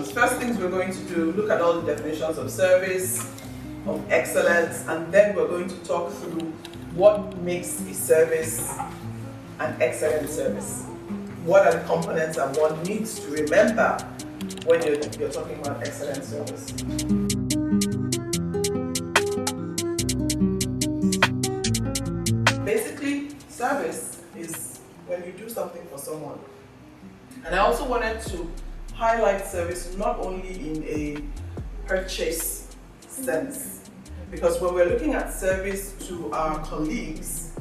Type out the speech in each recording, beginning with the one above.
definitions. First things we're going to do, look at all the definitions of service, of excellence, and then we're going to talk through what makes a service an excellent service. What are the components that one needs to remember when you're talking about excellent service? Basically, service is when you do something for someone. And I also wanted to highlight service not only in a purchase sense, because when we're looking at service to our colleagues,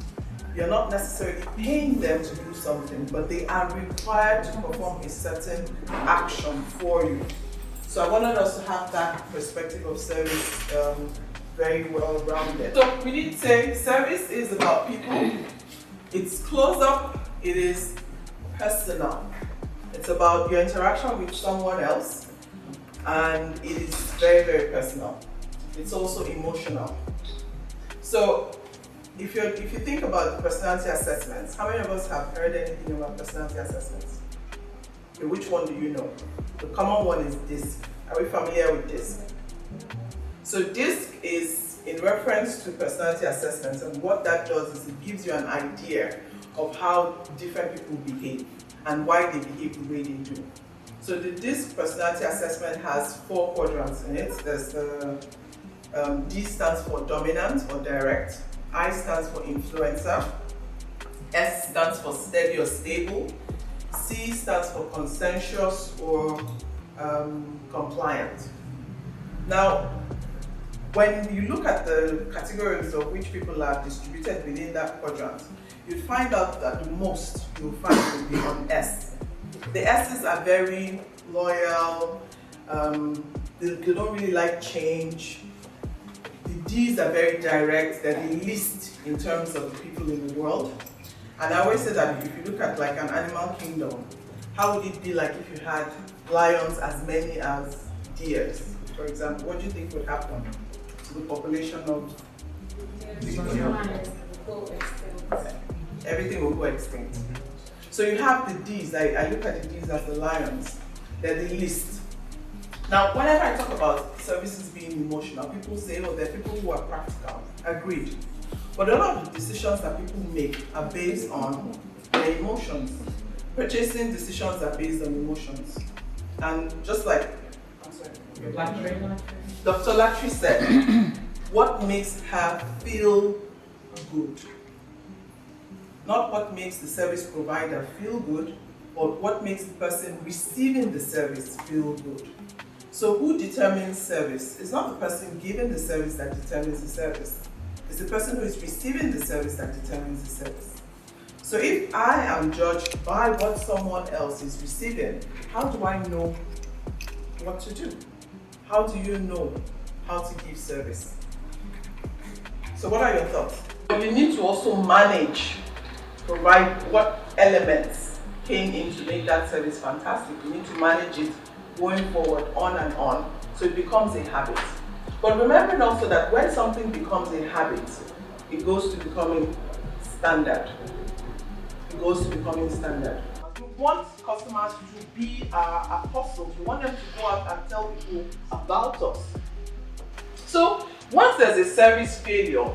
you're not necessarily paying them to do something, but they are required to perform a certain action for you. So I wanted us to have that perspective of service very well rounded. So we did say service is about people. It's close up, it is personal. It's about your interaction with someone else, and it is very, very personal. It's also emotional. So if you think about personality assessments, how many of us have heard anything about personality assessments? Okay, which one do you know? The common one is DISC. Are we familiar with DISC? So DISC is in reference to personality assessments, and what that does is it gives you an idea of how different people behave and why they behave the way they do. So the DISC personality assessment has 4 quadrants in it. There's the D stands for dominant or direct, I stands for influencer, S stands for steady or stable, C stands for consensuous or compliant. Now, when you look at the categories of which people are distributed within that quadrant, you'll find out that the most you'll find will be on S. The S's are very loyal, they don't really like change. The D's are very direct, they're the least in terms of the people in the world. And I always say that if you look at like an animal kingdom, how would it be like if you had lions as many as deers, for example? What do you think would happen to the population of everything will go extinct. So you have the D's, I look at the D's as the lions, they're the least. Now, whenever I talk about services being emotional, people say, oh, there are people who are practical. Agreed. But a lot of the decisions that people make are based on their emotions. Purchasing decisions are based on emotions. And just like Dr. Latry said, what makes her feel good? Not what makes the service provider feel good, but what makes the person receiving the service feel good. So who determines service? It's not the person giving the service that determines the service. It's the person who is receiving the service that determines the service. So if I am judged by what someone else is receiving, how do I know what to do? How do you know how to give service? So what are your thoughts? You need to also manage, provide what elements came in to make that service fantastic. You need to manage it going forward, on and on, so it becomes a habit. But remembering also that when something becomes a habit, it goes to becoming standard. It goes to becoming standard. We want customers to be our apostles. We want them to go out and tell people about us. So once there's a service failure,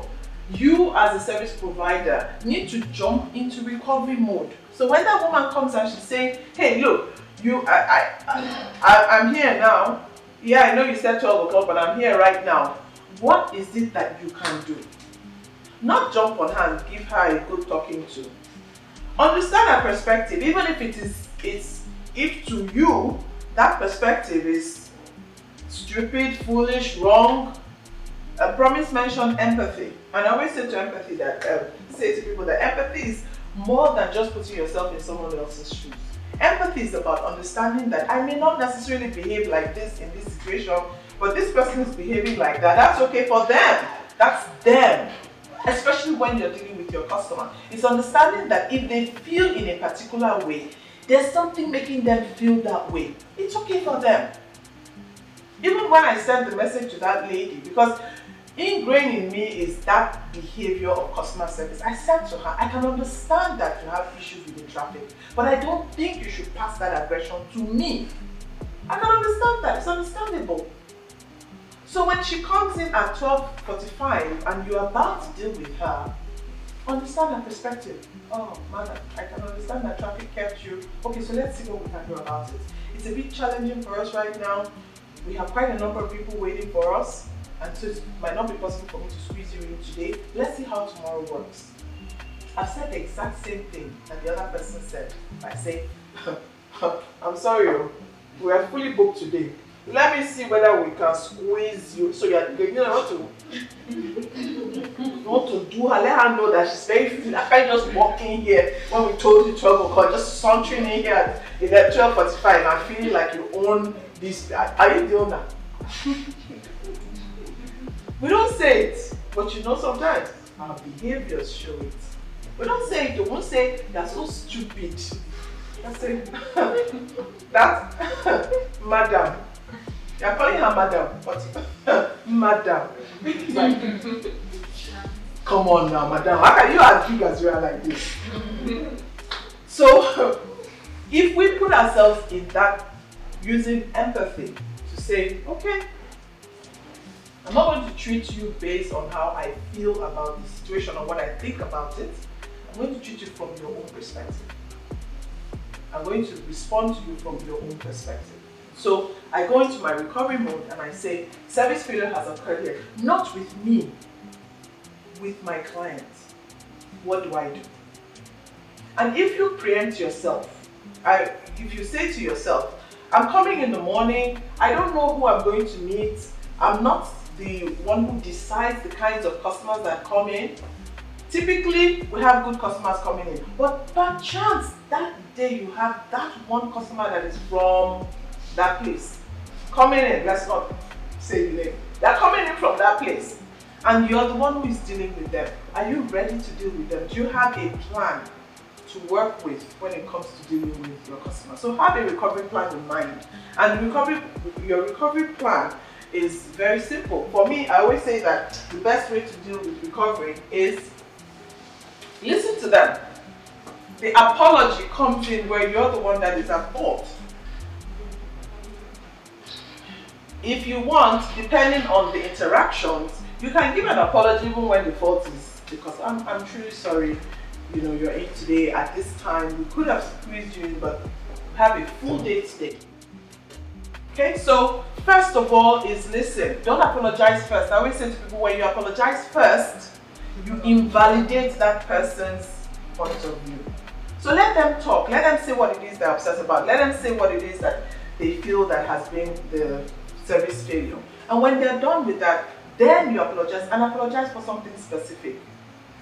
you as a service provider need to jump into recovery mode. So when that woman comes and she's saying, hey, look, I'm here now. Yeah, I know you said 12 o'clock, but I'm here right now. What is it that you can do? Not jump on her and give her a good talking to. Understand her perspective, even if if to you that perspective is stupid, foolish, wrong. Promise mentioned empathy, and I always say to people that empathy is more than just putting yourself in someone else's shoes. Empathy is about understanding that I may not necessarily behave like this in this situation, but this person is behaving like that. That's okay for them. That's them. Especially when you're dealing with your customer. It's understanding that if they feel in a particular way, there's something making them feel that way. It's okay for them. Even when I sent the message to that lady, because ingrained in me is that behavior of customer service. I said to her, I can understand that you have issues with the traffic, but I don't think you should pass that aggression to me. I can understand understandable. So when she comes in at 12:45 and you're about to deal with her, understand her perspective. Oh, madam, I can understand that traffic kept you. Okay, so let's see what we can do about it. It's a bit challenging for us right now. We have quite a number of people waiting for us, and so it might not be possible for me to squeeze you in today. Let's see how tomorrow works. I've said the exact same thing that the other person said. I say, I'm sorry, we are fully booked today. Let me see whether we can squeeze you. So you want to do her, let her know that she's very fit. I can't just walk in here when we told you 12 o'clock, just sauntering in here at 12:45 and feeling like you own this. Are you the owner? We don't say it, but sometimes our behaviors show it. We don't say it, we won't say you're so stupid. I say, that, madam. You're calling her madam, but madam. Like, come on now, madam. How can you as big as you are like this? So, if we put ourselves in that, using empathy to say, okay, I'm not going to treat you based on how I feel about the situation or what I think about it. I'm going to treat you from your own perspective. I'm going to respond to you from your own perspective. So I go into my recovery mode and I say, service failure has occurred here, not with me, with my client. What do I do? And if you preempt yourself, if you say to yourself, I'm coming in the morning, I don't know who I'm going to meet, I'm not the one who decides the kinds of customers that come in. Typically, we have good customers coming in, but by chance, that day you have that one customer that is from that place coming in. Let's not say the name. They're coming in from that place, and you're the one who is dealing with them. Are you ready to deal with them? Do you have a plan to work with when it comes to dealing with your customers? So have a recovery plan in mind, and your recovery plan is very simple. For me, I always say that the best way to deal with recovery is listen to them. The apology comes in where you're the one that is at fault. If you want, depending on the interactions, you can give an apology even when the fault is because I'm truly sorry, you're in today at this time. We could have squeezed you in, but have a full day today. Okay, so first of all is listen. Don't apologize first. I always say to people, when you apologize first, you invalidate that person's point of view. So let them talk. Let them say what it is they're upset about. Let them say what it is that they feel that has been the service failure. And when they're done with that, then you apologize and apologize for something specific.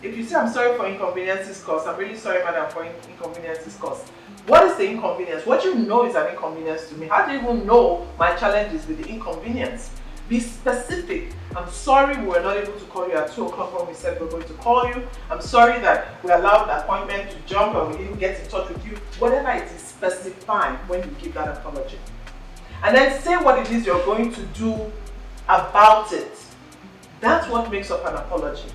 If you say, I'm sorry for inconveniences caused, I'm really sorry, madam, for inconveniences caused. What is the inconvenience? What you know is an inconvenience to me. How do you even know my challenge is with the inconvenience? Be specific. I'm sorry we were not able to call you at 2 o'clock when we said we were going to call you. I'm sorry that we allowed the appointment to jump and we didn't get in touch with you. Whatever it is, specify when you give that apology. And then say what it is you're going to do about it. That's what makes up an apology.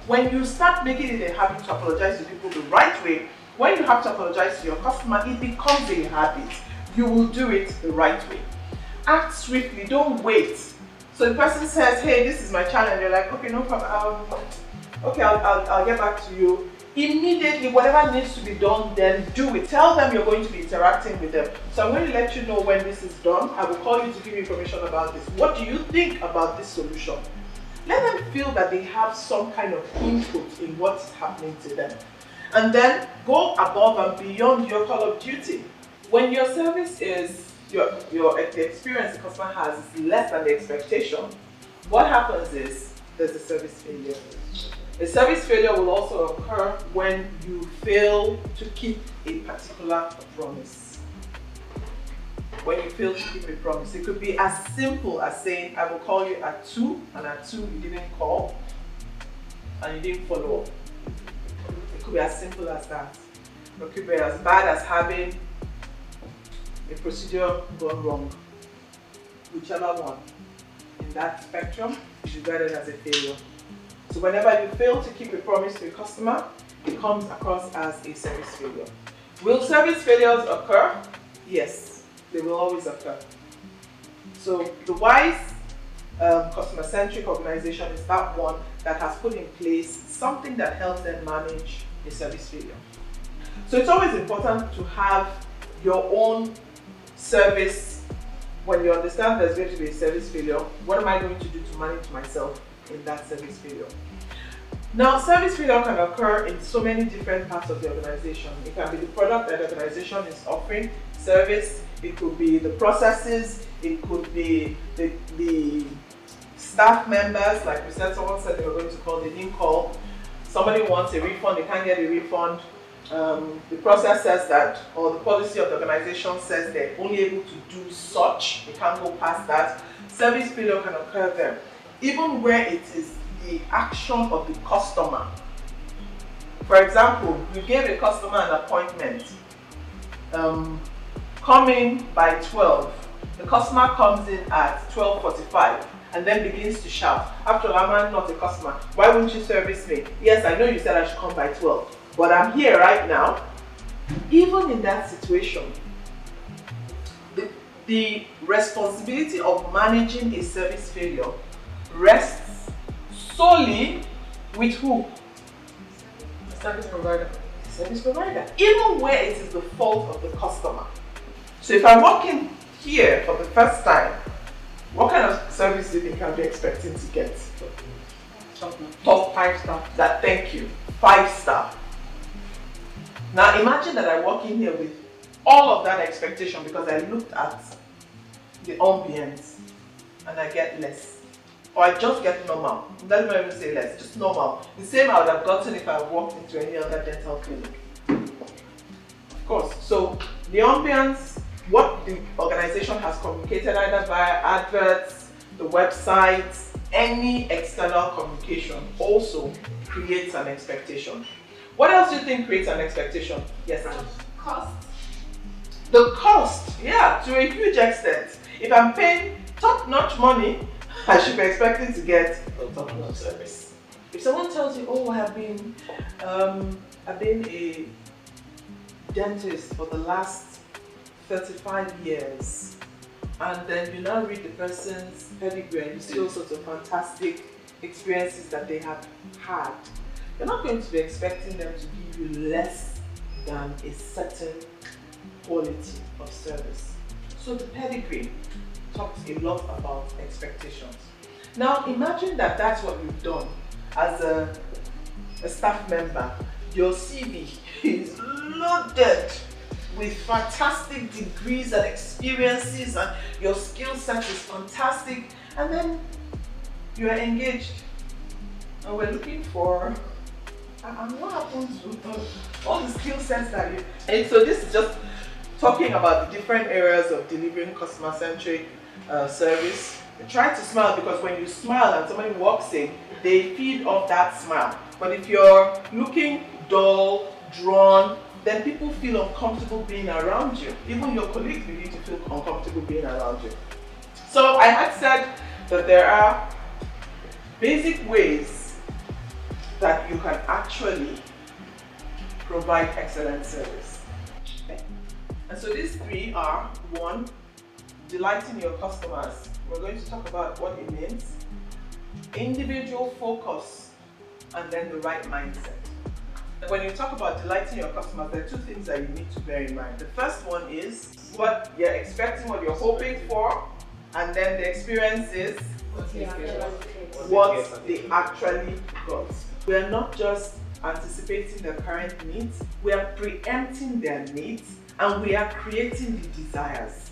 When you start making it a habit to apologize to people the right way, when you have to apologize to your customer, it becomes a habit. You will do it the right way. Act swiftly, don't wait. So the person says, hey, this is my challenge. You're like, okay, no problem. I'll get back to you. Immediately, whatever needs to be done, then do it. Tell them you're going to be interacting with them. So I'm going to let you know when this is done. I will call you to give you information about this. What do you think about this solution? Let them feel that they have some kind of input in what's happening to them. And then go above and beyond your call of duty. When your service is, the experience the customer has is less than the expectation, what happens is there's a service failure. A service failure will also occur when you fail to keep a particular promise. When you fail to keep a promise, it could be as simple as saying, I will call you at 2, and at 2 you didn't call, and you didn't follow up. It could be as simple as that. It could be as bad as having a procedure gone wrong. Whichever one in that spectrum is regarded as a failure. So whenever you fail to keep a promise to a customer, it comes across as a service failure. Will service failures occur? Yes, they will always occur. So the wise customer-centric organization is that one that has put in place something that helps them manage a service failure. So it's always important to have your own service. When you understand there's going to be a service failure, what am I going to do to manage myself in that service failure? Now, service failure can occur in so many different parts of the organization. It can be the product that the organization is offering, service, it could be the processes, it could be the staff members, like we said, someone said they were going to call, they didn't call. Somebody wants a refund, they can't get a refund. The process says that, or the policy of the organization says they're only able to do such, they can't go past that. Service failure can occur there, even where it is the action of the customer. For example, you gave a customer an appointment, come in by 12. The customer comes in at 12:45 and then begins to shout, "After all, I'm not a customer. Why won't you service me? Yes, I know you said I should come by 12, but I'm here right now." Even in that situation, the responsibility of managing a service failure rests solely with who? The service provider. The service provider. Even where it is the fault of the customer. So if I walk in here for the first time, what kind of service do you think I'll be expecting to get? Top 5-star. That, thank you. 5-star. Now imagine that I walk in here with all of that expectation because I looked at the ambience and I get less. Or I just get normal. Let me even say less, just normal. The same I would have gotten if I walked into any other dental clinic. Of course. So the ambience, what the organization has communicated either via adverts, the website, any external communication also creates an expectation. What else do you think creates an expectation? Yes, ma'am. Cost. The cost, yeah, to a huge extent. If I'm paying top-notch money, I should be expecting to get a top-notch service. If someone tells you, "Oh, I've been a dentist for the last 35 years," and then you now read the person's pedigree and you see all sorts of fantastic experiences that they have had, you're not going to be expecting them to give you less than a certain quality of service. So the pedigree talks a lot about expectations. Now imagine that that's what you've done as a staff member. Your CV is loaded with fantastic degrees and experiences and your skill set is fantastic, and then you are engaged and we're looking for, and what happens to all the skill sets that you, and so this is just talking about the different areas of delivering customer-centric service. Try to smile, because when you smile and somebody walks in, they feed off that smile. But if you're looking dull, drawn, then people feel uncomfortable being around you. Even your colleagues begin to feel uncomfortable being around you. So I had said that there are basic ways that you can actually provide excellent service. Okay. And so these three are: 1, delighting your customers. We're going to talk about what it means. Individual focus, and then the right mindset. When you talk about delighting your customers, there are 2 things that you need to bear in mind. The first one is what you're expecting, what you're hoping for, and then the experience is what they actually got. We are not just anticipating their current needs, we are preempting their needs, and we are creating the desires.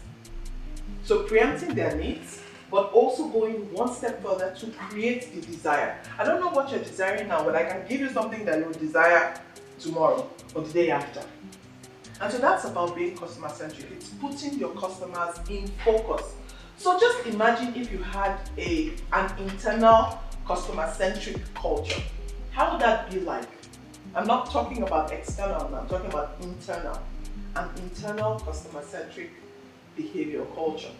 So preempting their needs, but also going one step further to create the desire. I don't know what you're desiring now, but I can give you something that you'll desire tomorrow or the day after. And so that's about being customer-centric. It's putting your customers in focus. So just imagine if you had an internal customer-centric culture. How would that be like? I'm not talking about external, I'm talking about internal. An internal customer-centric behavior culture.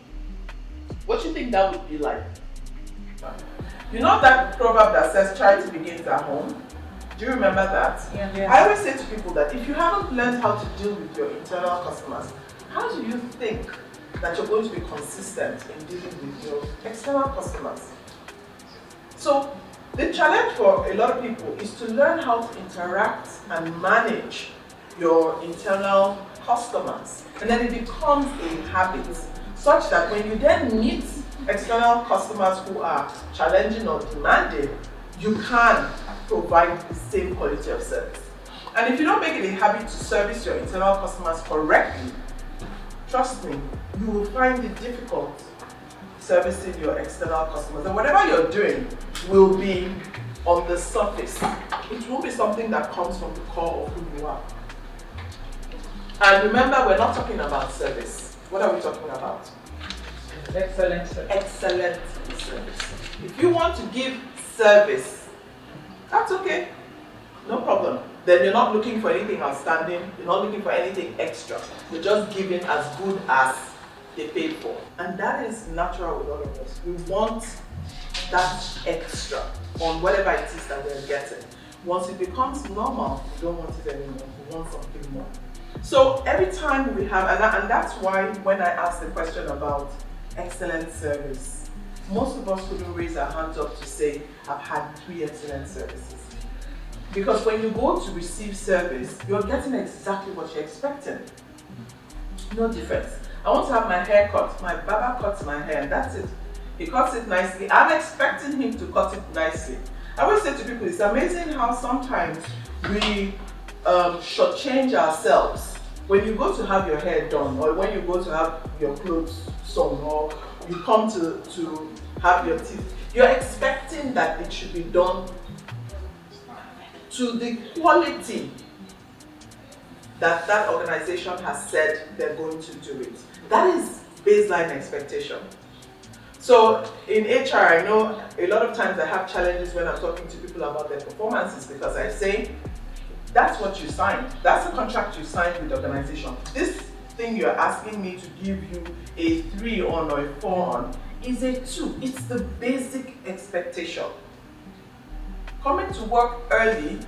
What do you think that would be like? You know that proverb that says charity begins at home? Do you remember that? Yeah. I always say to people that if you haven't learned how to deal with your internal customers, how do you think that you're going to be consistent in dealing with your external customers. So the challenge for a lot of people is to learn how to interact and manage your internal customers. And then it becomes a habit, such that when you then meet external customers who are challenging or demanding, you can provide the same quality of service. And if you don't make it a habit to service your internal customers correctly, trust me, you will find it difficult servicing your external customers. And whatever you're doing will be on the surface. It will be something that comes from the core of who you are. And remember, we're not talking about service. What are we talking about? Excellent service. Excellent service. If you want to give service, that's okay. No problem. Then you're not looking for anything outstanding. You're not looking for anything extra. You're just giving as good as they paid for. And that is natural with all of us. We want that extra on whatever it is that we're getting. Once it becomes normal, we don't want it anymore. We want something more. So every time we have, and that's why when I asked the question about excellent service, most of us couldn't raise our hands up to say, I've had 3 excellent services. Because when you go to receive service, you're getting exactly what you're expecting. No difference. I want to have my hair cut. My barber cuts my hair, and that's it. He cuts it nicely. I'm expecting him to cut it nicely. I always say to people, it's amazing how sometimes we shortchange ourselves. When you go to have your hair done, or when you go to have your clothes sewn, or you come to have your teeth, you're expecting that it should be done to the quality that that organization has said they're going to do it. That is baseline expectation. So in HR, I know a lot of times I have challenges when I'm talking to people about their performances, because I say, that's what you signed. That's the contract you signed with the organization. This thing you're asking me to give you a 3 on or a 4 on is a 2. It's the basic expectation. Coming to work early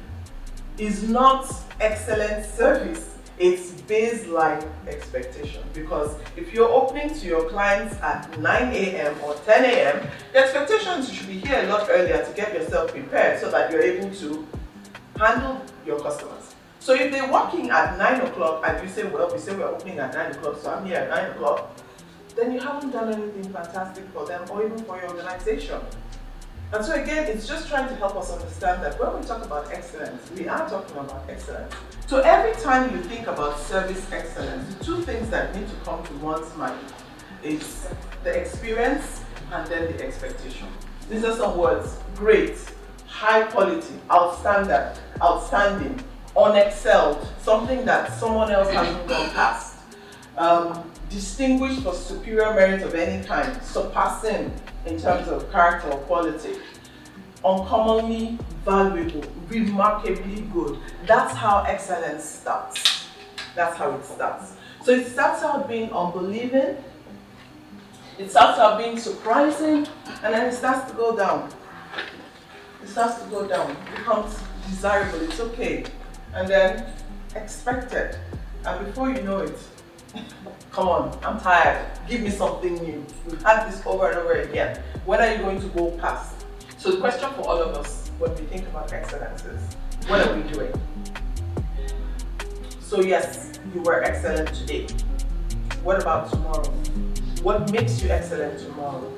is not excellent service. It's baseline expectation. Because if you're opening to your clients at 9 a.m. or 10 a.m., the expectation is you should be here a lot earlier to get yourself prepared so that you're able to handle your customers. So if they're working at 9 o'clock and you say, well, we say we're opening at 9 o'clock, so I'm here at 9 o'clock, then you haven't done anything fantastic for them or even for your organization. And so again, it's just trying to help us understand that when we talk about excellence, we are talking about excellence. So every time you think about service excellence, the 2 things that need to come to one's mind is the experience and then the expectation. These are some words: great, high quality, outstanding, unexcelled, something that someone else hasn't gone past, distinguished for superior merit of any kind, surpassing in terms of character or quality, uncommonly valuable, remarkably good. That's how excellence starts. That's how it starts. So it starts out being unbelieving, it starts out being surprising, and then it starts to go down. It starts to go down, it becomes desirable, it's okay, and then expected. And before you know it, come on, I'm tired, give me something new. We've had this over and over again. When are you going to go past? So the question for all of us when we think about excellence is, what are we doing? So yes, you were excellent today. What about tomorrow? What makes you excellent tomorrow?